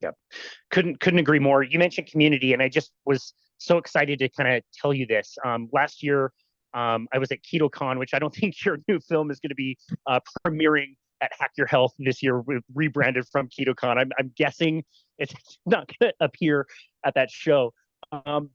Yeah. Couldn't agree more. You mentioned community, and I just was so excited to kind of tell you this. Last year, I was at KetoCon, which I don't think your new film is going to be premiering at Hack Your Health this year, rebranded from KetoCon. I'm guessing it's not going to appear at that show.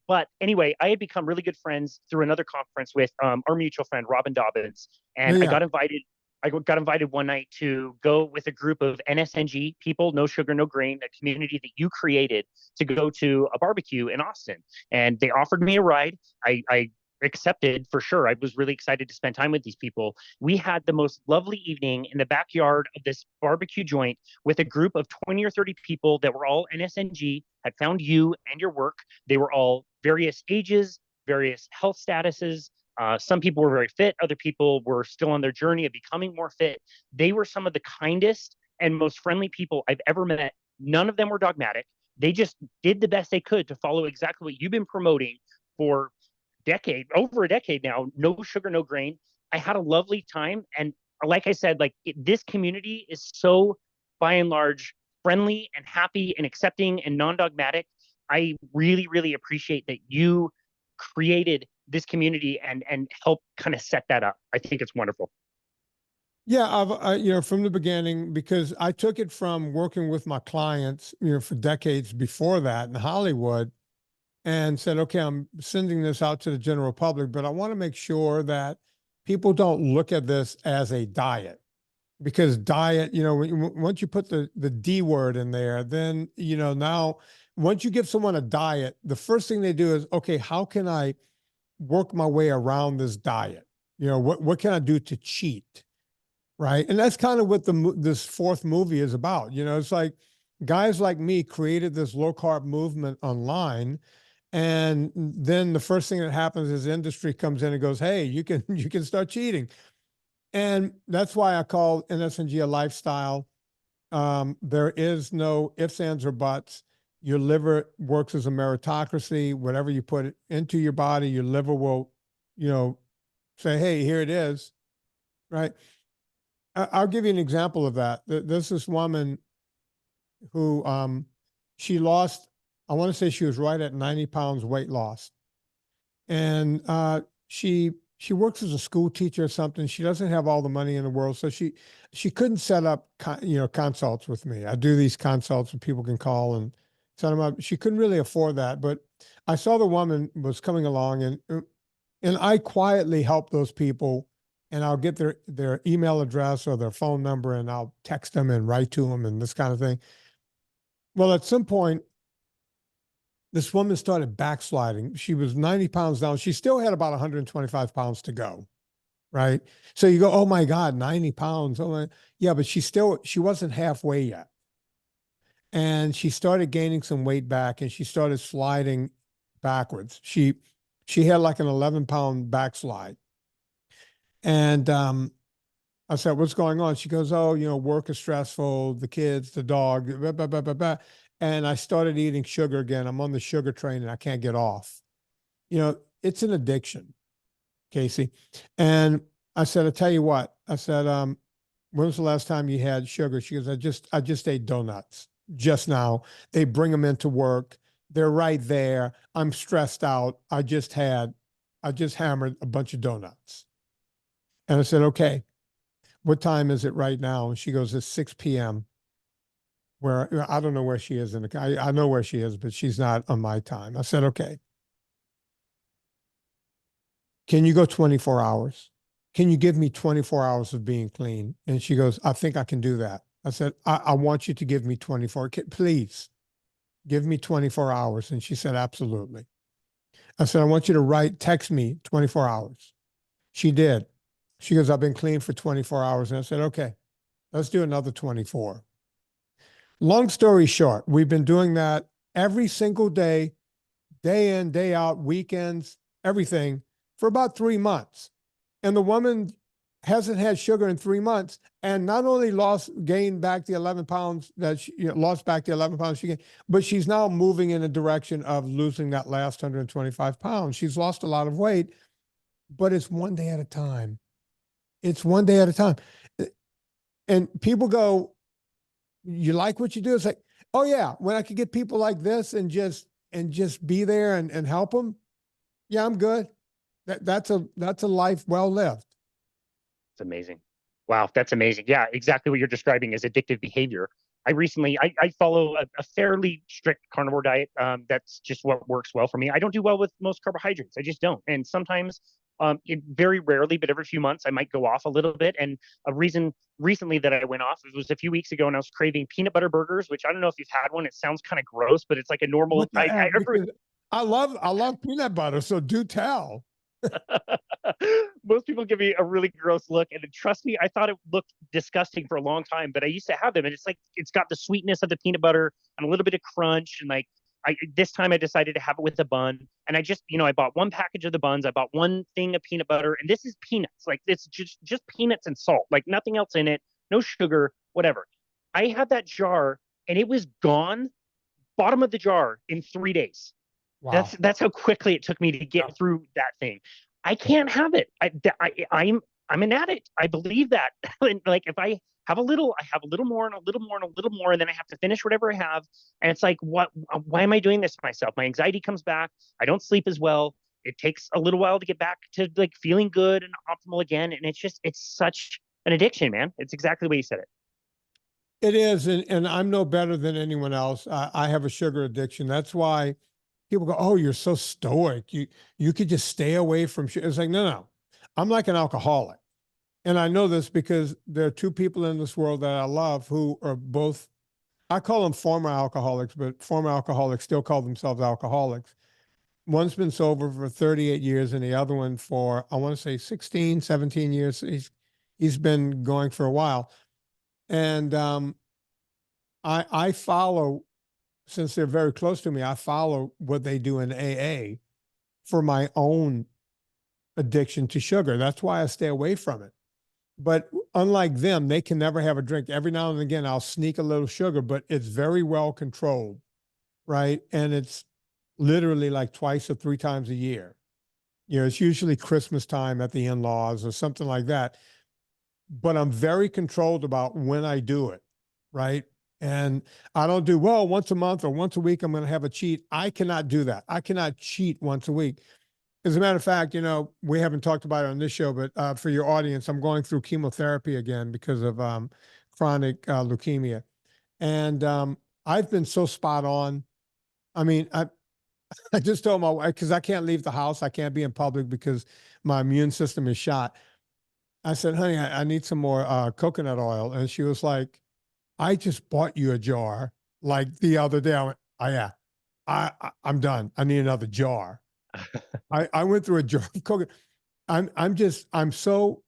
But anyway, I had become really good friends through another conference with our mutual friend Robin Dobbins, Yeah, and I yeah. got invited. I got invited one night to go with a group of NSNG people, no sugar, no grain, a community that you created, to go to a barbecue in Austin. And they offered me a ride. I accepted for sure. I was really excited to spend time with these people. We had the most lovely evening in the backyard of this barbecue joint with a group of 20 or 30 people that were all NSNG, had found you and your work. They were all various ages, various health statuses. Some people were very fit. Other people were still on their journey of becoming more fit. They were some of the kindest and most friendly people I've ever met. None of them were dogmatic. They just did the best they could to follow exactly what you've been promoting for over a decade now. No sugar, no grain. I had a lovely time. And like I said, this community is so, by and large, friendly and happy and accepting and non-dogmatic. I really, really appreciate that you created this community and help kind of set that up. I think it's wonderful. Yeah, from the beginning, because I took it from working with my clients, for decades before that in Hollywood, and said, okay, I'm sending this out to the general public, but I want to make sure that people don't look at this as a diet, because diet, once you put the D word in there, then, now once you give someone a diet, the first thing they do is, okay, how can I work my way around this diet? What can I do to cheat? Right. And that's kind of what this fourth movie is about. It's like guys like me created this low carb movement online. And then the first thing that happens is industry comes in and goes, hey, you can start cheating. And that's why I call NSNG a lifestyle. There is no ifs, ands, or buts. Your liver works as a meritocracy. Whatever you put it into your body, your liver will, say, hey, here it is. Right. I'll give you an example of that. There's this woman who she lost, I want to say she was right at 90 pounds weight loss. And she works as a school teacher or something. She doesn't have all the money in the world. So she couldn't set up, consults with me. I do these consults and people can call and set them up. She couldn't really afford that. But I saw the woman was coming along, and I quietly help those people. And I'll get their email address or their phone number, and I'll text them and write to them and this kind of thing. Well, at some point, this woman started backsliding. She was 90 pounds down. She still had about 125 pounds to go, right? So you go, oh my God, 90 pounds. Oh my. Yeah, but she wasn't halfway yet. And she started gaining some weight back, and she started sliding backwards. She had like an 11-pound backslide. And I said, what's going on? She goes, oh, work is stressful, the kids, the dog, blah, blah, blah, blah, blah. And I started eating sugar again. I'm on the sugar train and I can't get off. It's an addiction, Casey. And I said, I'll tell you what. I said, when was the last time you had sugar? She goes, I just ate donuts just now. They bring them into work. They're right there. I'm stressed out. I just hammered a bunch of donuts. And I said, okay, what time is it right now? And she goes, it's 6 p.m. Where I don't know where she is I know where she is, but she's not on my time. I said, okay, can you go 24 hours? Can you give me 24 hours of being clean? And she goes, I think I can do that. I said, I want you to give me 24. Please give me 24 hours. And she said, absolutely. I said, I want you to text me 24 hours. She did. She goes, I've been clean for 24 hours. And I said, okay, let's do another 24. Long story short, we've been doing that every single day in, day out, weekends, everything for about 3 months. And the woman hasn't had sugar in 3 months, and not only gained back the 11 pounds that she lost back the 11 pounds she gained, but she's now moving in a direction of losing that last 125 pounds. She's lost a lot of weight, but it's one day at a time. It's one day at a time. And people go, you like what you do? It's like, Oh yeah. When I could get people like this and just be there and help them. Yeah, I'm good. That's a life well lived. It's amazing. Wow, that's amazing. Yeah, exactly what you're describing is addictive behavior. I follow a fairly strict carnivore diet. That's just what works well for me. I don't do well with most carbohydrates. I just don't. And sometimes, very rarely, but every few months, I might go off a little bit. And a reason recently that I went off, it was a few weeks ago, and I was craving peanut butter burgers, which I don't know if you've had one. It sounds kind of gross, but it's like a normal. What the heck? Because I love peanut butter, so do tell. Most people give me a really gross look, and trust me, I thought it looked disgusting for a long time. But I used to have them, and it's like it's got the sweetness of the peanut butter and a little bit of crunch. And like, this time I decided to have it with a bun, and I just I bought one package of the buns, I bought one thing of peanut butter, and this is peanuts. Like it's just peanuts and salt, like nothing else in it, no sugar, whatever. I had that jar, and it was gone, bottom of the jar in 3 days. Wow. That's how quickly it took me to get through that thing. I can't have it. I'm an addict. I believe that. And like if I have a little, I have a little more and a little more and a little more, and then I have to finish whatever I have. And it's like, what? Why am I doing this to myself? My anxiety comes back. I don't sleep as well. It takes a little while to get back to like feeling good and optimal again. And it's such an addiction, man. It's exactly the way you said it. It is, and I'm no better than anyone else. I have a sugar addiction. That's why people go, "Oh, you're so stoic. You could just stay away from sugar." It's like, no. I'm like an alcoholic. And I know this because there are two people in this world that I love who are both, I call them former alcoholics, but former alcoholics still call themselves alcoholics. One's been sober for 38 years and the other one for, I want to say 16, 17 years. He's been going for a while. And I follow, since they're very close to me, I follow what they do in AA for my own addiction to sugar. That's why I stay away from it. But unlike them, they can never have a drink. Every now and again, I'll sneak a little sugar, but it's very well controlled, right? And it's literally like twice or three times a year. It's usually Christmas time at the in-laws or something like that. But I'm very controlled about when I do it, right? And I don't do, well, once a month or once a week, I'm going to have a cheat. I cannot do that. I cannot cheat once a week. As a matter of fact, we haven't talked about it on this show, but for your audience, I'm going through chemotherapy again because of chronic leukemia. And I've been so spot on. I mean, I just told my wife, because I can't leave the house. I can't be in public because my immune system is shot. I said, honey, I need some more coconut oil. And she was like, I just bought you a jar like the other day. I went, oh yeah, I'm done. I need another jar. I went through a jar of coconut. I'm so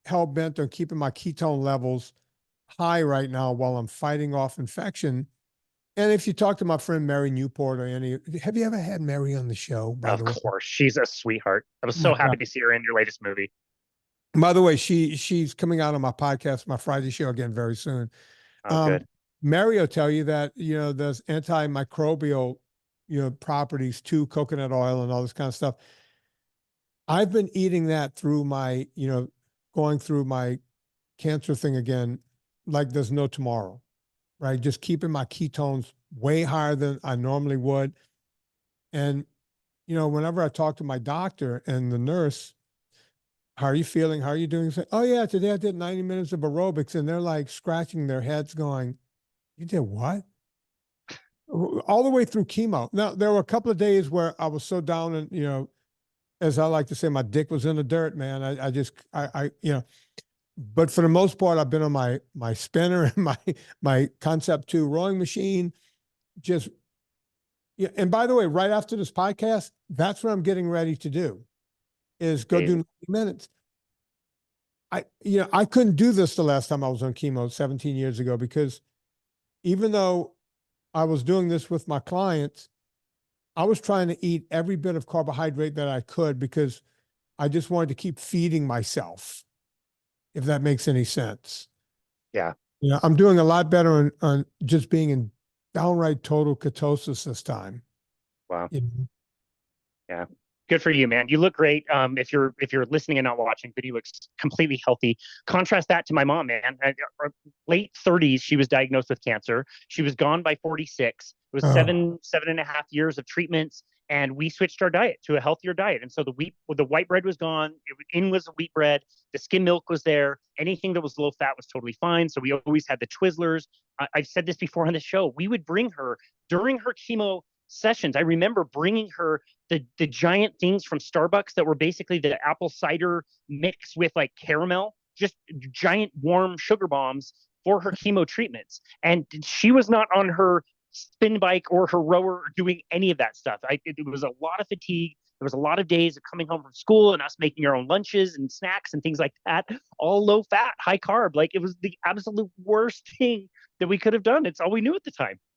hell bent on keeping my ketone levels high right now while I'm fighting off infection. And if you talk to my friend Mary Newport or have you ever had Mary on the show, by the way? Of course. She's a sweetheart. I was Oh so my happy God. to see her in your latest movie. By the way, she's coming out on my podcast, my Friday show again very soon. Oh, good. Mary will tell you that, there's antimicrobial, properties to coconut oil and all this kind of stuff. I've been eating that through my, going through my cancer thing again, like there's no tomorrow, right? Just keeping my ketones way higher than I normally would. And, whenever I talk to my doctor and the nurse, how are you feeling? How are you doing? Say, oh yeah, today I did 90 minutes of aerobics, and they're like scratching their heads going, you did what? All the way through chemo. Now, there were a couple of days where I was so down and, as I like to say, my dick was in the dirt, man. But for the most part, I've been on my spinner and my Concept 2 rowing machine. Just, yeah. And by the way, right after this podcast, that's what I'm getting ready to do, is go do 90 minutes. I couldn't do this the last time I was on chemo 17 years ago, because even though I was doing this with my clients, I was trying to eat every bit of carbohydrate that I could because I just wanted to keep feeding myself, if that makes any sense. Yeah. I'm doing a lot better on just being in downright total ketosis this time. Wow. You know? Yeah. Good for you, man. You look great. If you're listening and not watching, Vinnie looks completely healthy. Contrast that to my mom, man. Her late 30s, she was diagnosed with cancer. She was gone by 46. It was Oh, 7.5 years of treatments, and we switched our diet to a healthier diet. And so the white bread was gone. In was the wheat bread. The skim milk was there. Anything that was low fat was totally fine. So we always had the Twizzlers. I've said this before on the show. We would bring her during her chemo sessions. I remember bringing her the giant things from Starbucks that were basically the apple cider mixed with like caramel, just giant warm sugar bombs for her chemo treatments. And she was not on her spin bike or her rower or doing any of that stuff. It was a lot of fatigue. There was a lot of days of coming home from school and us making our own lunches and snacks and things like that, all low fat, high carb. Like it was the absolute worst thing that we could have done. It's all we knew at the time.